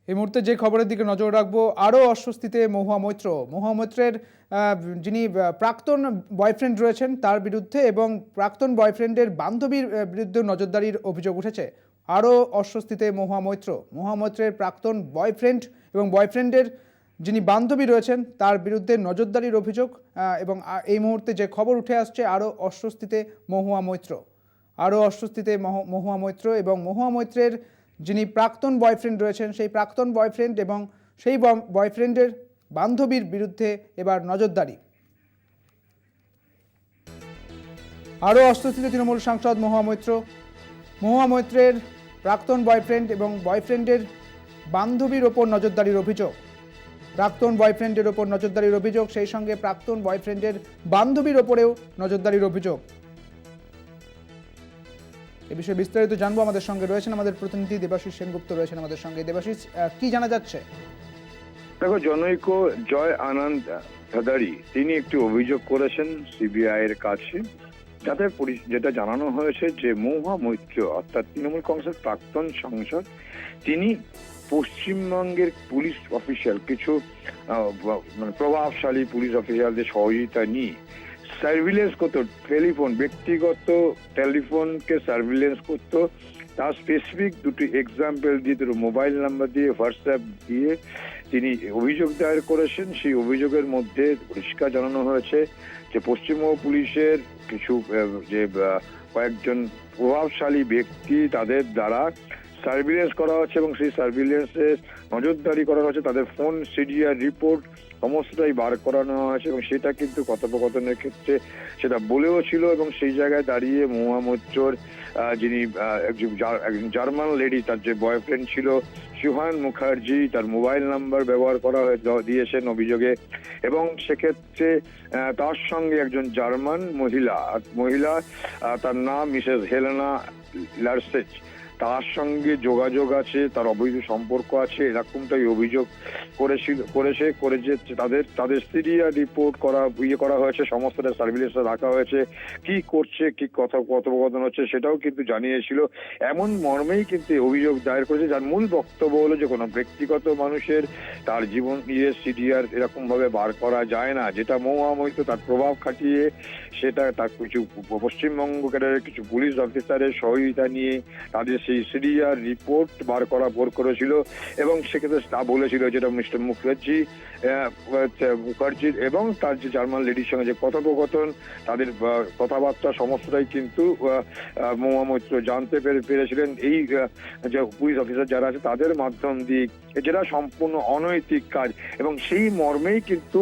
এই মুহূর্তে যে খবরের দিকে নজর রাখবো, আরও অস্বস্তিতে মহুয়া মৈত্র। মহুয়া মৈত্রের যিনি প্রাক্তন বয়ফ্রেন্ড রয়েছেন তার বিরুদ্ধে এবং প্রাক্তন বয়ফ্রেন্ডের বান্ধবীর বিরুদ্ধে নজরদারির অভিযোগ উঠেছে। আরও অস্বস্তিতে মহুয়া মৈত্র। মহুয়া মৈত্রের প্রাক্তন বয়ফ্রেন্ড এবং বয়ফ্রেন্ডের যিনি বান্ধবী রয়েছেন তার বিরুদ্ধে নজরদারির অভিযোগ, এবং এই মুহূর্তে যে খবর উঠে আসছে, আরও অস্বস্তিতে মহুয়া মৈত্র। আরও অস্বস্তিতে মহুয়া মৈত্র এবং মহুয়া মৈত্রের যিনি প্রাক্তন বয়ফ্রেন্ড রয়েছেন সেই প্রাক্তন বয়ফ্রেন্ড এবং সেই বয়ফ্রেন্ডের বান্ধবীর বিরুদ্ধে এবার নজরদারি। আরও অস্বস্তিতে তৃণমূল সাংসদ মহুয়া মৈত্র। মহুয়া মৈত্রের প্রাক্তন বয়ফ্রেন্ড এবং বয়ফ্রেন্ডের বান্ধবীর ওপর নজরদারির অভিযোগ। প্রাক্তন বয়ফ্রেন্ডের ওপর নজরদারির অভিযোগ, সেই সঙ্গে প্রাক্তন বয়ফ্রেন্ডের বান্ধবীর ওপরেও নজরদারির অভিযোগ। এ বিষয়ে বিস্তারিত জানবো। আমাদের সঙ্গে রয়েছেন আমাদের প্রতিনিধি দেবাশিস সেনগুপ্ত রয়েছেন আমাদের সঙ্গে। দেবাশিস, কি জানা যাচ্ছে? দেখো, জনৈক জয় আনন্দ ভাদারি তিনি একটি অভিযোগ করেছেন সিবিআই এর কাছে, যাতে যেটা জানানো হয়েছে যে মহুয়া মৈত্র অর্থাৎ তৃণমূল কংগ্রেসের প্রাক্তন সাংসদ, তিনি পশ্চিমবঙ্গের পুলিশ অফিসিয়াল কিছু মানে প্রভাবশালী পুলিশ অফিসিয়ালদের সহযোগিতা নিয়ে সার্ভিলেন্স করতো, ব্যক্তিগত টেলিফোনকে সার্ভিলেন্স করতো। তার স্পেসিফিক দুটি এক্সাম্পল দিয়ে, দুটো মোবাইল নাম্বার দিয়ে, হোয়াটসঅ্যাপ দিয়ে তিনি অভিযোগ দায়ের করেছেন। সেই অভিযোগের মধ্যে পরিষ্কার জানানো হয়েছে যে পশ্চিমবঙ্গ পুলিশের কিছু যে কয়েকজন প্রভাবশালী ব্যক্তি, তাদের দ্বারা সার্ভিলেন্স করা হচ্ছে এবং সেই সার্ভিলেন্সে নজরদারি করা হচ্ছে, তাদের ফোন সিডিআর রিপোর্ট সমস্তটাই বার করানো হয়েছে এবং সেটা কিন্তু কথোপকথনের ক্ষেত্রে সেটা বলেও ছিল। এবং সেই জায়গায় দাঁড়িয়ে মহুয়া মৈত্রর যিনি একজন জার্মান লেডি, তার যে বয়ফ্রেন্ড ছিল সুহান মুখার্জি, তার মোবাইল নাম্বার ব্যবহার করা দিয়েছেন অভিযোগে। এবং সেক্ষেত্রে তার সঙ্গে একজন জার্মান মহিলা, তার নাম মিসেস হেলেনা লারসেচ, তার সঙ্গে যোগাযোগ আছে, তার অবৈধ সম্পর্ক আছে, এরকমটাই অভিযোগ করেছে। তাদের সিরিয়াল রিপোর্ট করা হয়েছে, সমস্তটা সার্ভিলেন্সে রাখা হয়েছে, কি করছে, কি কথোপকথন হচ্ছে সেটাও কিন্তু জানিয়েছিল। এমন মর্মেই কিন্তু অভিযোগ দায়ের করেছে, যার মূল বক্তব্য হলো যে কোনো ব্যক্তিগত মানুষের তার জীবন নিয়ে সিডিআর এরকম ভাবে বার করা যায় না, যেটা মহুয়া মৈত্র তার প্রভাব খাটিয়ে সেটা তার কিছু পশ্চিমবঙ্গ ক্যাডারের কিছু পুলিশ অফিসারের সহযোগিতা নিয়ে তাদের সেই সিডিআর রিপোর্ট বার করেছিল। এবং সেক্ষেত্রে তা বলেছিল যেটা মিস্টার মুখার্জির এবং তার যে জার্মান লেডির সঙ্গে যে কথোপকথন, তাদের কথাবার্তা সমস্তটাই কিন্তু মহুয়া মৈত্র জানতে পেরেছিলেন এই যে পুলিশ অফিসার যারা আছে তাদের মাধ্যম দিয়ে, যেটা সম্পূর্ণ অনৈতিক কাজ। এবং সেই মর্মেই কিন্তু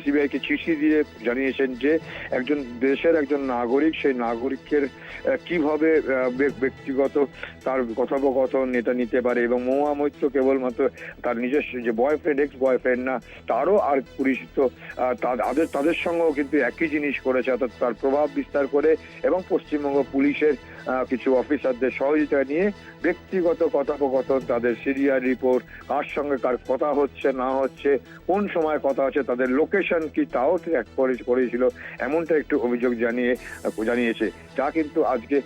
সিবিআইকে চিঠি দিয়ে জানিয়েছেন যে একজন দেশের একজন নাগরিক, সেই নাগরিকের কিভাবে ব্যক্তিগত তার কথোপকথন এটা নিতে পারে। এবং মহুয়া মৈত্র কেবলমাত্র তার নিজস্ব যে বয়ফ্রেন্ড, এক্স বয়ফ্রেন্ড না, তারও আর পরিচিত তাদের সঙ্গেও কিন্তু একই জিনিস করেছে, অর্থাৎ তার প্রভাব বিস্তার করে এবং পশ্চিমবঙ্গ পুলিশের কিছু অফিসারদের সহযোগিতা নিয়ে ব্যক্তিগত কথোপকথন, তাদের সিরিয়াল রিপোর্ট, কার সঙ্গে কার কথা হচ্ছে না হচ্ছে, কোন সময় কথা হচ্ছে, তাদের লোকেশন কি, তাও ট্র্যাক করেছিল, এমনটা একটু অভিযোগ জানিয়েছে। যা কিন্তু আজকে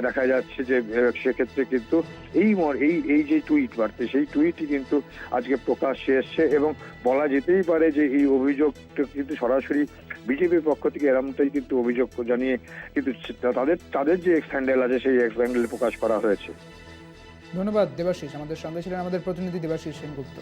দেখা যাচ্ছে যে সেক্ষেত্রে কিন্তু এই যে টুইট বার্তা, সেই টুইটই কিন্তু আজকে প্রকাশ্যে এসছে এবং বলা যেতেই পারে যে এই অভিযোগটা কিন্তু সরাসরি বিজেপির পক্ষ থেকে এরমটাই কিন্তু অভিযোগ জানিয়ে কিন্তু তাদের যে এক্স হ্যান্ডেল আছে সেই এক্স হ্যান্ডেল প্রকাশ করা হয়েছে। ধন্যবাদ দেবাশিস। আমাদের সঙ্গে ছিলেন আমাদের প্রতিনিধি দেবাশিস সেনগুপ্ত।